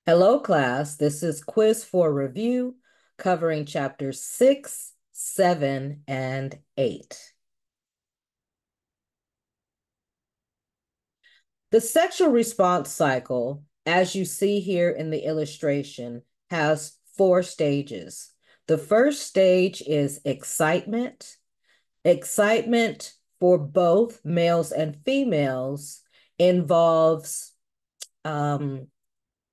Hello, class. This is Quiz for Review covering chapters 6, 7, and 8. The sexual response cycle, as you see here in the illustration, has 4 stages. The first stage is excitement. Excitement for both males and females involves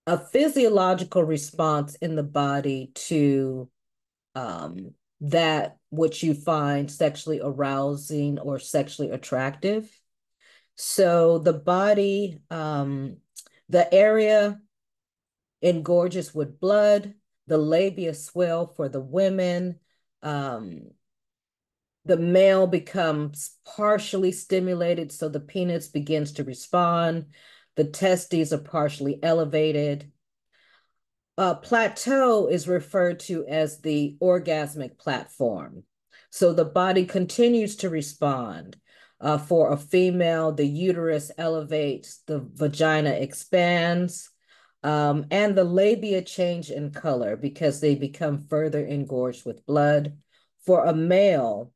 a physiological response in the body to that which you find sexually arousing or sexually attractive. So the body, the area engorges with blood, the labia swell for the women, the male becomes partially stimulated, so the penis begins to respond. The testes are partially elevated. Plateau is referred to as the orgasmic platform. So the body continues to respond. For a female, the uterus elevates, the vagina expands, and the labia change in color because they become further engorged with blood. For a male,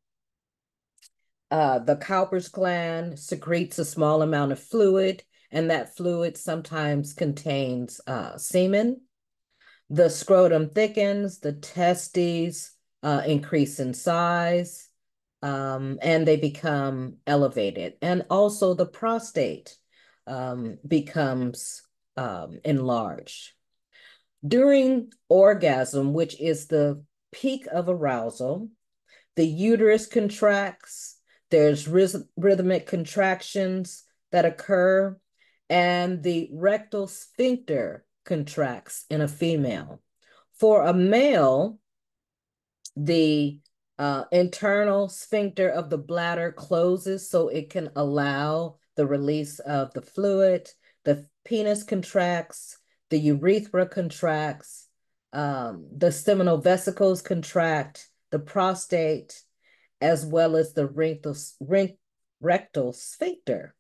the Cowper's gland secretes a small amount of fluid, and that fluid sometimes contains semen. The scrotum thickens, the testes increase in size, and they become elevated. And also the prostate becomes enlarged. During orgasm, which is the peak of arousal, the uterus contracts, there's rhythmic contractions that occur, and the rectal sphincter contracts in a female. For a male, the internal sphincter of the bladder closes so it can allow the release of the fluid. The penis contracts, the urethra contracts, the seminal vesicles contract, the prostate, as well as the rectal sphincter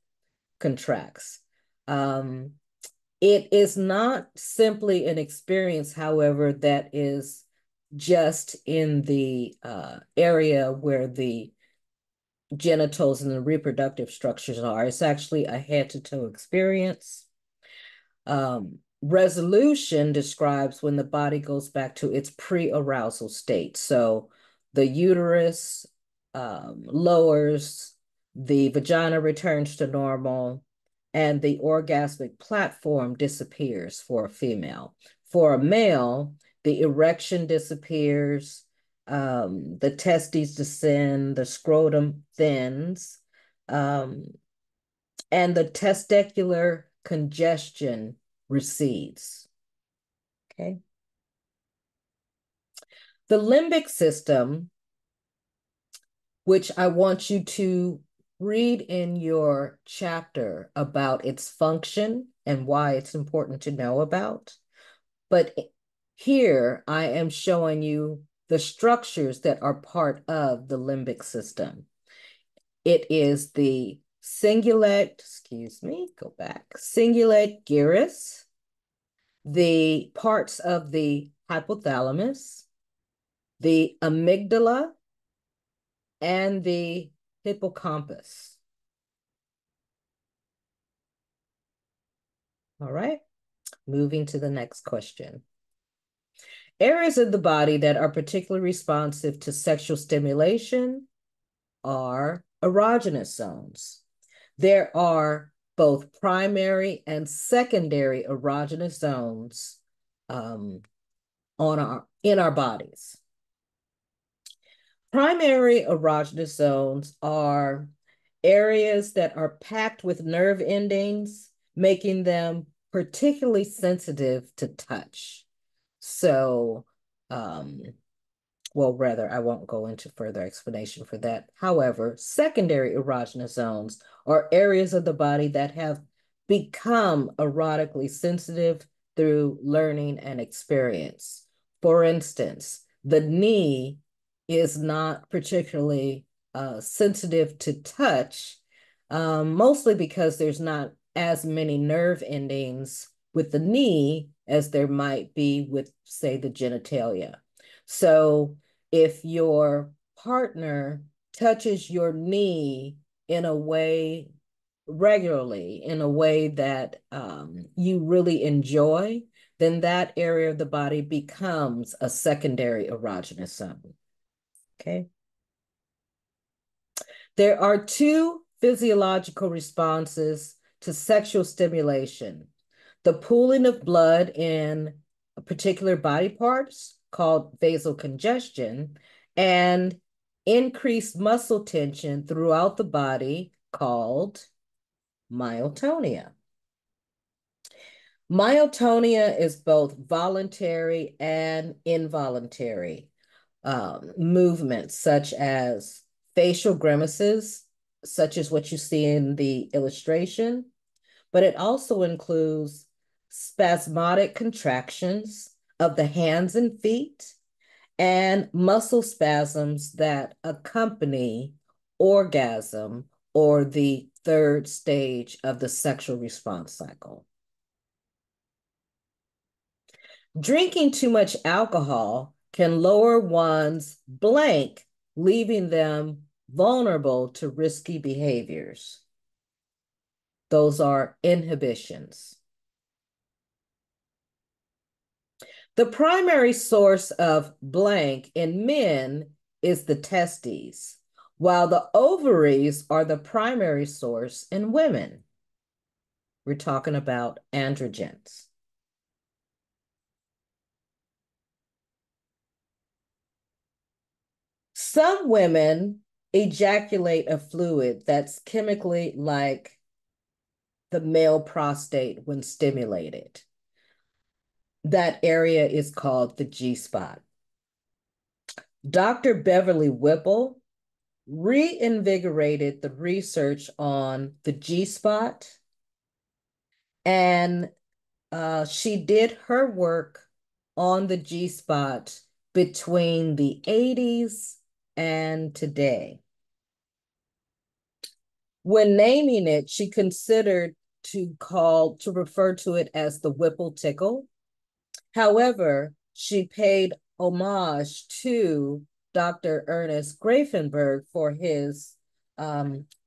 contracts. It is not simply an experience, however, that is just in the area where the genitals and the reproductive structures are. It's actually a head-to-toe experience. Resolution describes when the body goes back to its pre-arousal state. So the uterus lowers, the vagina returns to normal, and the orgasmic platform disappears for a female. For a male, the erection disappears, the testes descend, the scrotum thins, and the testicular congestion recedes. Okay. The limbic system, which I want you to read in your chapter about its function and why it's important to know about. But here I am showing you the structures that are part of the limbic system. It is the cingulate, cingulate gyrus, the parts of the hypothalamus, the amygdala, and the hippocampus. All right, moving to the next question. Areas of the body that are particularly responsive to sexual stimulation are erogenous zones. There are both primary and secondary erogenous zones in our bodies. Primary erogenous zones are areas that are packed with nerve endings, making them particularly sensitive to touch. So, well, rather, I won't go into further explanation for that. However, secondary erogenous zones are areas of the body that have become erotically sensitive through learning and experience. For instance, the knee is not particularly sensitive to touch, mostly because there's not as many nerve endings with the knee as there might be with, say, the genitalia. So if your partner touches your knee in a way regularly, in a way that you really enjoy, then that area of the body becomes a secondary erogenous zone. Okay. There are two physiological responses to sexual stimulation: the pooling of blood in particular body parts, called vasocongestion, and increased muscle tension throughout the body, called myotonia. Myotonia is both voluntary and involuntary movements, such as facial grimaces, such as what you see in the illustration, but it also includes spasmodic contractions of the hands and feet and muscle spasms that accompany orgasm, or the third stage of the sexual response cycle. Drinking too much alcohol can lower one's blank, leaving them vulnerable to risky behaviors. Those are inhibitions. The primary source of blank in men is the testes, while the ovaries are the primary source in women. We're talking about androgens. Some women ejaculate a fluid that's chemically like the male prostate when stimulated. That area is called the G-spot. Dr. Beverly Whipple reinvigorated the research on the G-spot, and she did her work on the G-spot between the 80s and today. When naming it, she considered to refer to it as the Whipple tickle. However, she paid homage to Dr. Ernest Grafenberg for his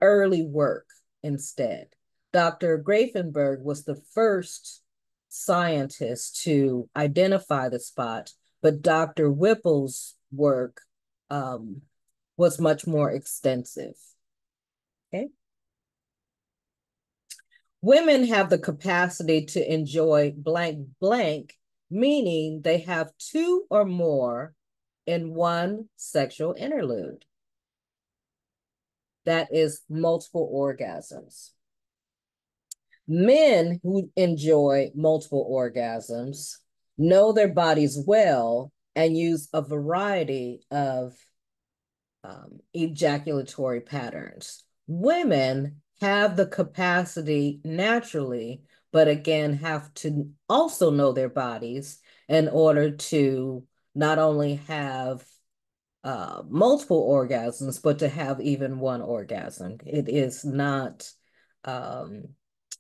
early work instead. Dr. Grafenberg was the first scientist to identify the spot, but Dr. Whipple's work was much more extensive. Okay. Women have the capacity to enjoy blank blank, meaning they have two or more in one sexual interlude. That is multiple orgasms. Men who enjoy multiple orgasms know their bodies well and use a variety of ejaculatory patterns. Women have the capacity naturally, but again, have to also know their bodies in order to not only have multiple orgasms, but to have even one orgasm. It is not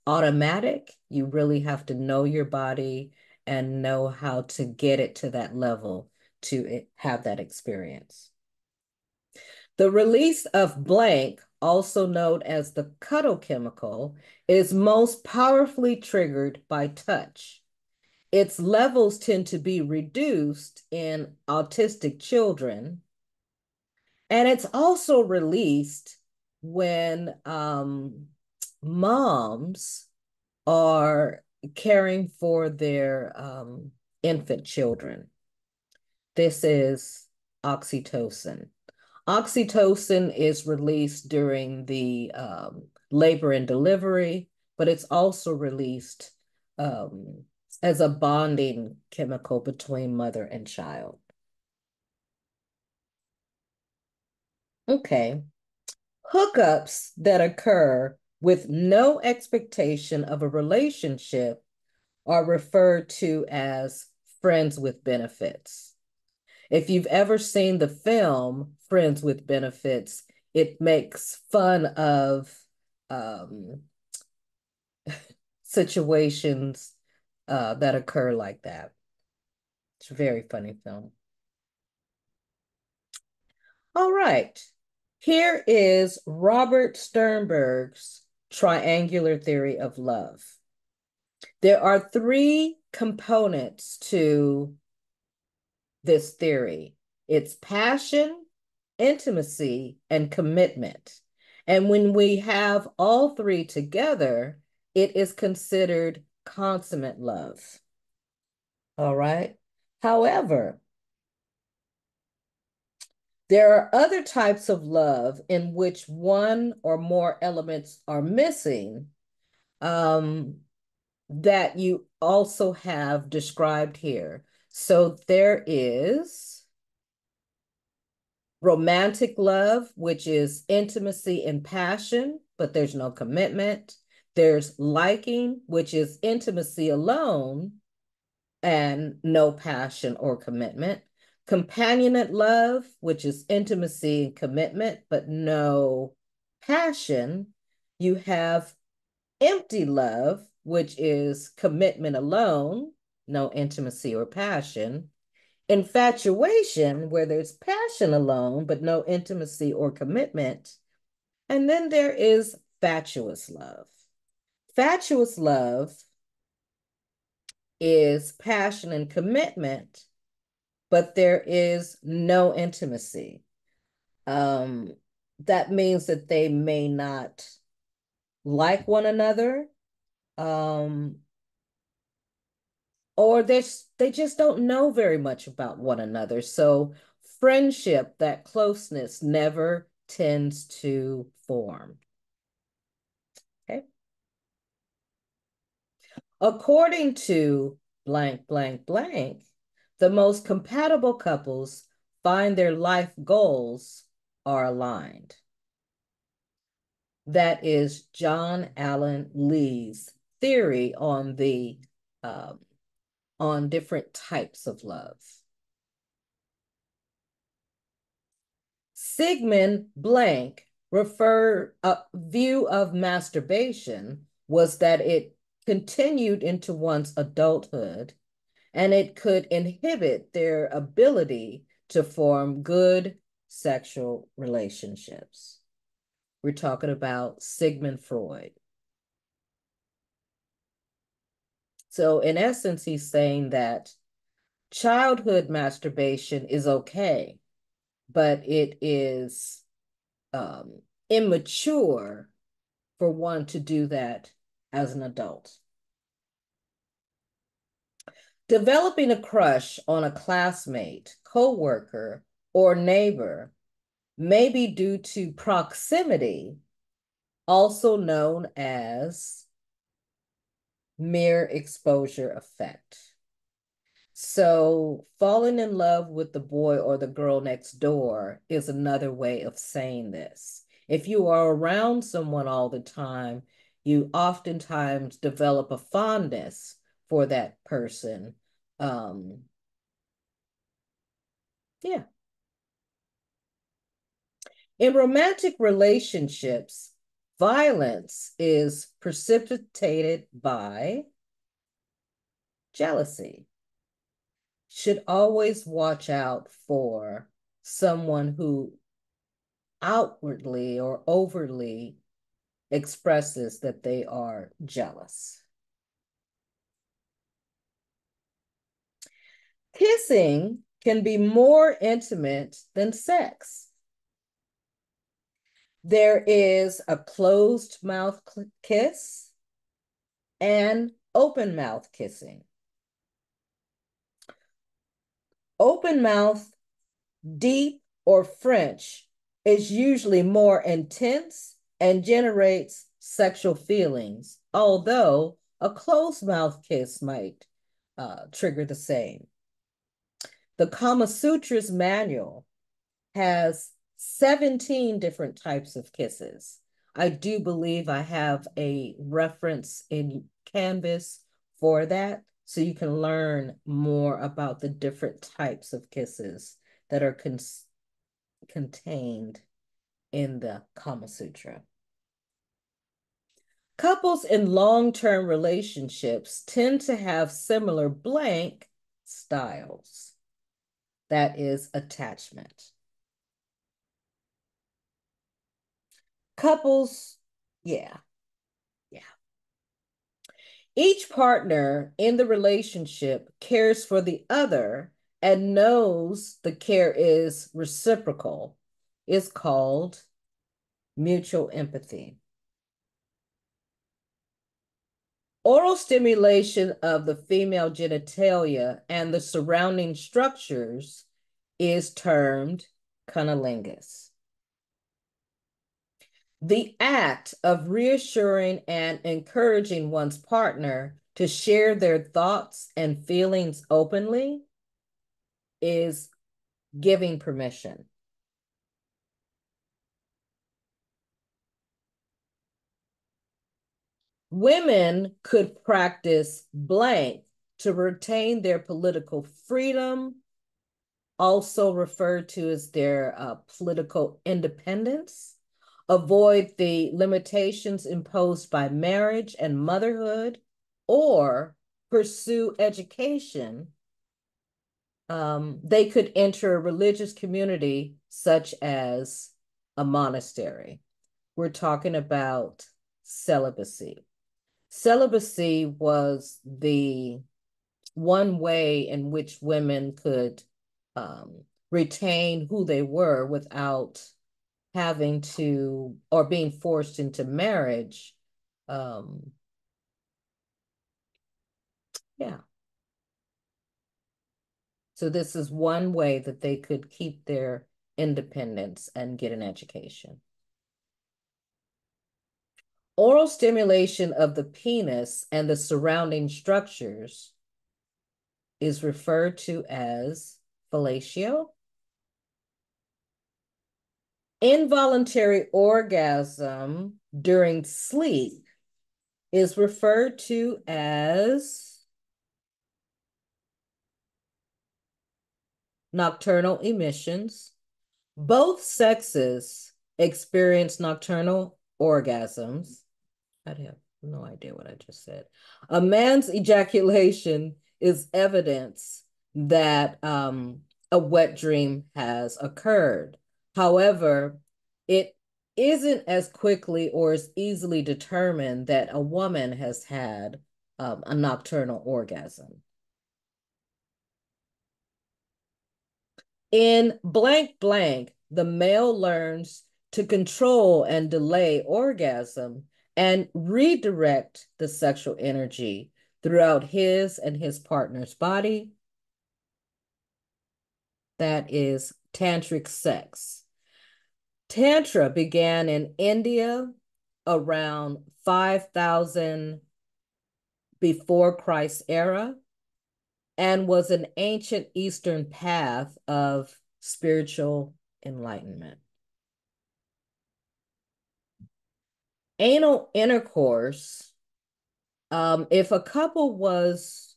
automatic. You really have to know your body and know how to get it to that level to have that experience. The release of blank, also known as the cuddle chemical, is most powerfully triggered by touch. Its levels tend to be reduced in autistic children, and it's also released when moms are caring for their infant children. This is oxytocin. Oxytocin is released during the labor and delivery, but it's also released as a bonding chemical between mother and child. Okay. Hookups that occur with no expectation of a relationship are referred to as friends with benefits. If you've ever seen the film Friends with Benefits, it makes fun of situations that occur like that. It's a very funny film. All right. Here is Robert Sternberg's triangular theory of love. There are three components to this theory. It's passion, intimacy, and commitment. And when we have all three together, it is considered consummate love. All right. However, there are other types of love in which one or more elements are missing, that you also have described here. So there is romantic love, which is intimacy and passion, but there's no commitment. There's liking, which is intimacy alone and no passion or commitment. Companionate love, which is intimacy and commitment, but no passion. You have empty love, which is commitment alone, no intimacy or passion. Infatuation, where there's passion alone, but no intimacy or commitment. And then there is fatuous love. Fatuous love is passion and commitment, but there is no intimacy. That means that they may not like one another, or they just don't know very much about one another. So friendship, that closeness, never tends to form. Okay. According to blank, blank, blank, the most compatible couples find their life goals are aligned. That is John Allen Lee's theory on on different types of love. Sigmund Blank referred a view of masturbation was that it continued into one's adulthood and it could inhibit their ability to form good sexual relationships. We're talking about Sigmund Freud. So in essence, he's saying that childhood masturbation is okay, but it is immature for one to do that as an adult. Developing a crush on a classmate, coworker, or neighbor may be due to proximity, also known as mere exposure effect. So falling in love with the boy or the girl next door is another way of saying this. If you are around someone all the time, you oftentimes develop a fondness for that person. Yeah. In romantic relationships, violence is precipitated by jealousy. Should always watch out for someone who outwardly or overtly expresses that they are jealous. Kissing can be more intimate than sex. There is a closed mouth kiss and open mouth kissing. Open mouth, deep, or French is usually more intense and generates sexual feelings, although a closed mouth kiss might trigger the same. The Kama Sutra's manual has 17 different types of kisses. I do believe I have a reference in Canvas for that, so you can learn more about the different types of kisses that are contained in the Kama Sutra. Couples in long-term relationships tend to have similar blank styles. That is attachment. Couples, yeah, yeah. Each partner in the relationship cares for the other and knows the care is reciprocal. It's called mutual empathy. Oral stimulation of the female genitalia and the surrounding structures is termed cunnilingus. The act of reassuring and encouraging one's partner to share their thoughts and feelings openly is giving permission. Women could practice blank to retain their political freedom, also referred to as their political independence, avoid the limitations imposed by marriage and motherhood, or pursue education. They could enter a religious community such as a monastery. We're talking about celibacy. Celibacy was the one way in which women could retain who they were without having to or being forced into marriage. Um, yeah. So this is one way that they could keep their independence and get an education. Oral stimulation of the penis and the surrounding structures is referred to as fellatio. Involuntary orgasm during sleep is referred to as nocturnal emissions. Both sexes experience nocturnal orgasms. I have no idea what I just said. A man's ejaculation is evidence that a wet dream has occurred. However, it isn't as quickly or as easily determined that a woman has had a nocturnal orgasm. In blank blank, the male learns to control and delay orgasm and redirect the sexual energy throughout his and his partner's body. That is tantric sex. Tantra began in India around 5,000 before Christ's era and was an ancient Eastern path of spiritual enlightenment. Anal intercourse, if a couple was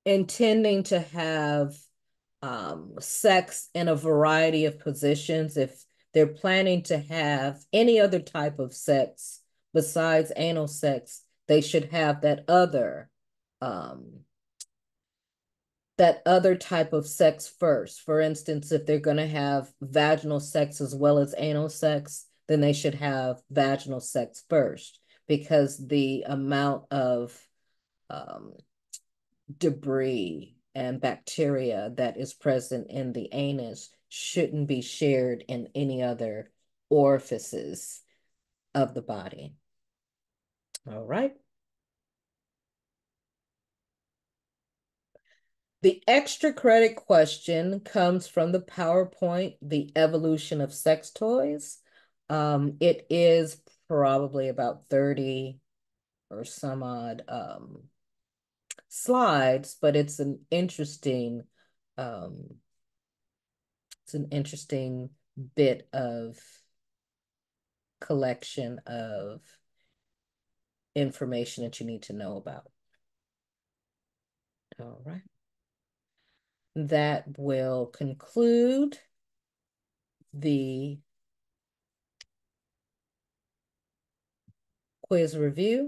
intending to have sex in a variety of positions, if they're planning to have any other type of sex besides anal sex, they should have that other type of sex first. For instance, if they're going to have vaginal sex as well as anal sex, then they should have vaginal sex first, because the amount of um, debris and bacteria that is present in the anus shouldn't be shared in any other orifices of the body. All right. The extra credit question comes from the PowerPoint, The Evolution of Sex Toys. It is probably about 30 or some odd slides, but um, it's an interesting bit of collection of information that you need to know about. All right. That will conclude the quiz review.